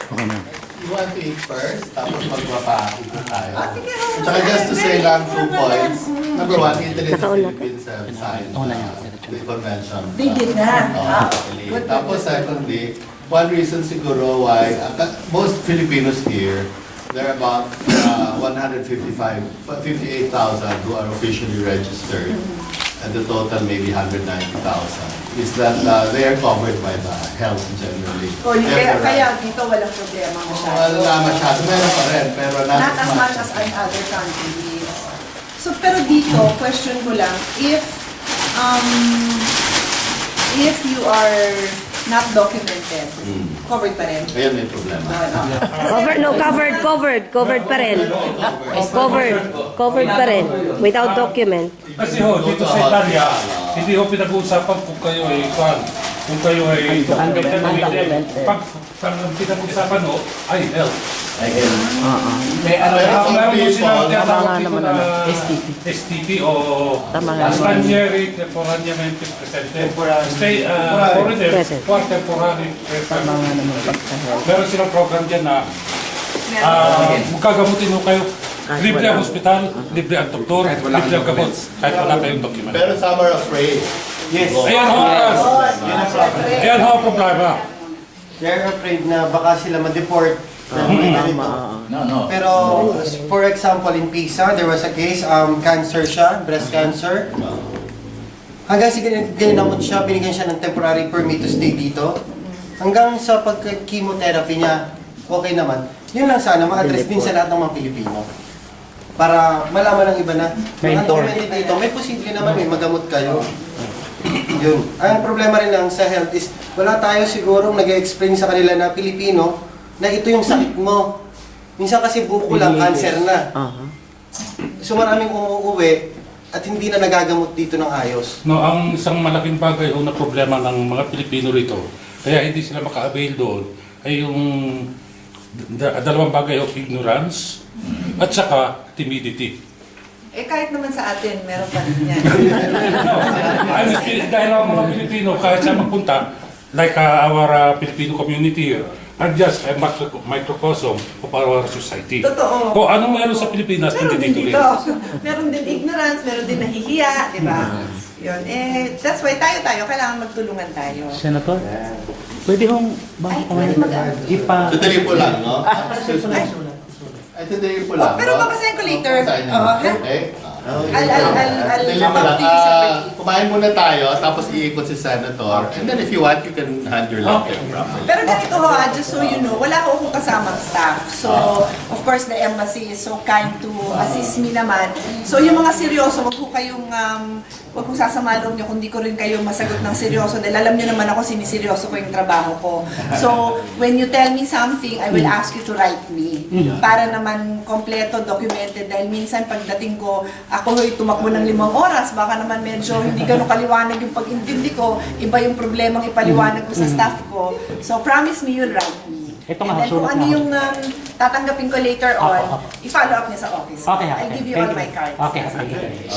You want to eat first, tapos magpapakita tayo. Sige, Tsaka just to say lang 2 points. Number 1, Italy and the Philippines have signed the convention. They did that. Actually. Tapos secondly, one reason siguro why most Filipinos here, there are about 58,000 who are officially registered, and the total maybe 190,000, is that they are covered by the health generally. Kaya dito walang problema masyado. Wala masyado, meron pa rin, pero Not as much as in other countries. So, pero dito, question ko lang, if you are not documented, covered pa rin? Ayan may problema. Covered pa rin. Covered pa rin. Without document. Kasi ho, dito sa Italia, hindi ho pinag-uusapan kung kayo ay documented. Pag pinag-uusapan ho, ay health. Meron mo silang tinatawag dito na STP o Stranieri Temporaneamente Presente. Foreigner for temporary presence. Meron silang program dyan na magkagamutin mo kayo. Libre ang hospital, libre ang doktor, libre ang gamot, kahit wala kayong document. Pero some are afraid. Yes. Ayan ho ang problema. They're afraid na baka sila ma-deport. No. Pero, for example, in Pisa, there was a case, cancer siya, breast cancer. Hanggang ginamot siya, binigyan siya ng temporary permit to stay dito. Hanggang sa pagka-chemotherapy niya, okay naman. Yun lang sana, ma-address din sa lahat ng mga Pilipino. Para malaman ng iba na, ang documented dito, may posible naman may magamot kayo. Yun. Ang problema rin lang sa health is, wala tayo sigurong nag-explain sa kanila na Pilipino, na ito yung sakit mo. Minsan kasi buko lang, cancer na. So maraming umuuwi at hindi na nagagamot dito ng ayos. No, ang isang malaking bagay o na problema ng mga Pilipino rito, kaya hindi sila maka-avail doon, ay yung dalawang bagay o ignorance at saka timidity. Kahit naman sa atin, meron pa rin yan. Dahil ang mga Pilipino, kahit saan magpunta, like our Filipino community here, are just a microcosm of our society. Totoo. Kung anong meron sa Pilipinas, Meron din nandito rin. dito. Meron din ignorance, meron din nahihiya, di ba? Yun. That's why tayo, kailangan magtulungan tayo. Senator, pwede hong Tutuloy po lang, no? Ay, tutuloy po lang. Pero babasahin ko later. Okay? I'll Tutuloy po lang. talk to you separately. Kumain muna tayo, tapos iikot si Senator. And then if you want, you can hand your letter. Pero ganito ho, just so you know, wala ko akong kasamang staff. So, of course, the embassy is so kind to assist me naman. So, yung mga seryoso, wag ko kayong, wag kong sasama loob nyo kung di ko rin kayo masagot ng seryoso. Dahil alam nyo naman ako, siniseryoso ko yung trabaho ko. So, when you tell me something, I will ask you to write me. Para naman kompleto, documented. Dahil minsan, pagdating ko, ako ho'y tumakbo ng 5 oras, baka naman medyo hindi ganun kaliwanag yung pag-intindi ko, iba yung problemang ipaliwanag ko sa staff ko. So promise me you'll write me. And then kung ano yung tatanggapin ko later on, i-follow up niya sa office. I'll give you all my cards.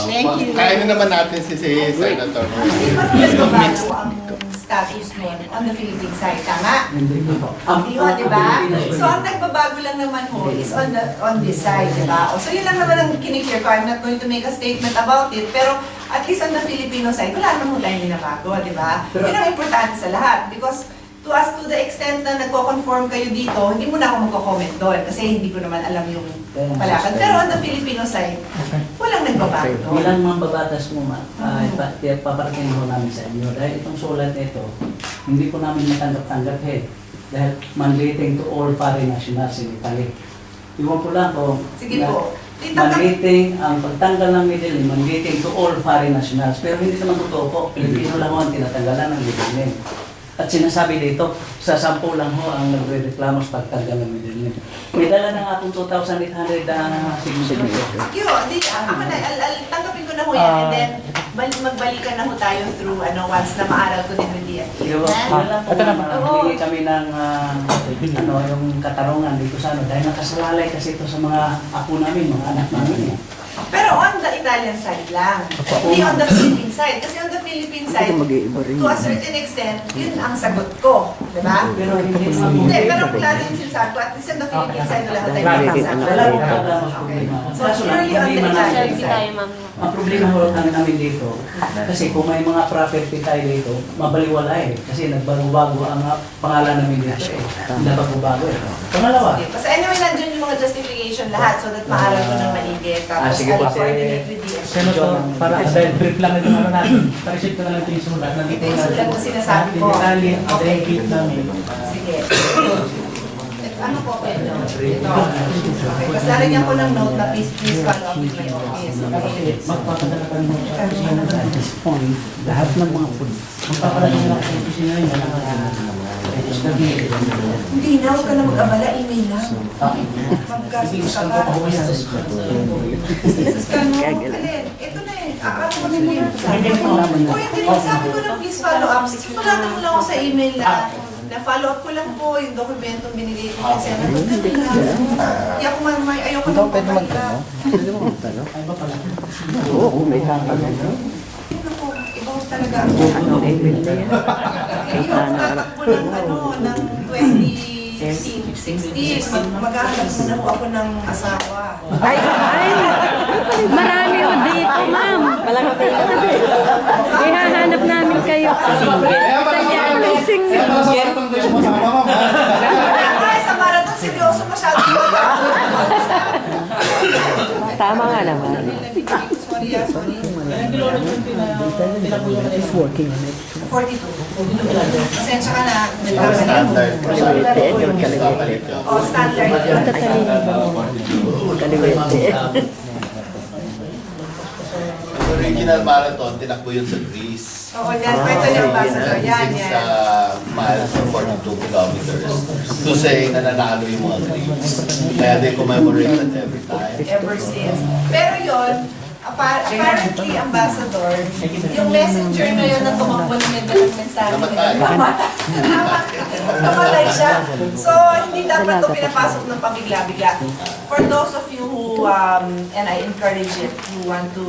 Thank you. Kainin naman natin si Senator. Hindi ba mas babago ang status nun on the Philippine side, tama? Hindi ho, di ba? So ang nagbabago lang naman ho is on this side, di ba? So yun lang naman ang kiniklear ko. I'm not going to make a statement about it, pero at least on the Filipino side, wala naman ho tayong binabago, di ba? Yun ang importante sa lahat because to the extent na nagko-conform kayo dito, hindi mo na ako magko-comment doon kasi hindi ko naman alam yung palakad. Pero on the Filipino side, walang nagbabago doon. Bilang mga babatas mo, paparating mo namin sa inyo. Dahil itong sulat nito, hindi ko namin matanggap-tanggap dahil mandating to all foreign nationals in Italy. Iwan ko lang kung Sige po. mandating ang pagtanggal ng middle name, mandating to all foreign nationals. Pero hindi naman totoo po. Pilipino lang ho ang tinatanggalan ng middle name. At sinasabi dito, sa 10 lang ho ang nagre-reklamo sa pagtanggal ng middle name. May dala na nga akong 2,800 na signature. Sige ho, ako na, tanggapin ko na ho yan and then magbalikan na ho tayo through once na maaral ko din with the Yun lang po, hindi kami ng yung katarungan dito sa dahil nakasalalay kasi ito sa mga apo namin, mga anak namin. Pero on the Italian side lang. Hindi on the Philippine side. Kasi on the Philippine side, to a certain extent, yun ang sagot ko. Diba? Pero hindi naman Hindi, pero klaro yung sinasabi ko. At least on the Philippine side, wala tayo Wala magkasama. akong problema. So, Kaso lang, purely on the problema namin. Italian side. Ang problema ho namin dito, kasi kung may mga property tayo dito, mabaliwala eh. Kasi nagbago-bago ang pangalan namin dito eh. Nagbago-bago eh. Pangalawa, So anyway, nandun yung mga justification lahat so that maaral ko ng maigi. Tapos sige po, I'll coordinate with the Senator, para dahil brief lang ito ano natin, pa-receive ko na lang ito yung sulat. Nandito Yung sulat na sinasabi ko. Detalye, ang Okay. dahil namin. Sige. Ano po pwede? Ito. Okay. Tapos lalagyan ko ng note na please follow up with my office. Okay. Magpapadala ka naman sa opisina at this point, lahat ng mga pulis. Magpapadala ka lang sa opisina yun. Hindi na, huwag ka na mag-abala, email lang. Mag-gastos ka pa. Jesus ka no? Alin? Ito na eh. Ano ko na yun? O yung sabi ko na please follow up. Susulatan mo lang ako sa email na follow up ko lang po yung dokumentong binigay ko kay Senator. Hindi ako ayoko na pwede magtanong. Oo, may hangin. Naku, iba ko talaga ako. Yung tatakbo ng ng 2016, maghahanap muna po ako ng asawa. Ay, marami o dito, ma'am. Ihahanap namin kayo. Ay, sa marathon, seryoso masyado. Tama nga naman. Sorry, sorry. It's working on it. 42. Pasensya ka na. Standard. O, standard. Original marathon, tinakbo yun sa Greece. Oo, yan. Ito yung ambassador. Yan, 6 yan. miles or 42 kilometers. To say na nanalo yung mga Greeks. Kaya they commemorate that every time. Ever since. Pero yun, apparently, ambassador, yung messenger na yun na tumakbo na may dalang mensahe. Namatay. Namatay siya. So, hindi dapat ito pinapasok ng pabigla-bigla. For those of you who, and I encourage it, who want to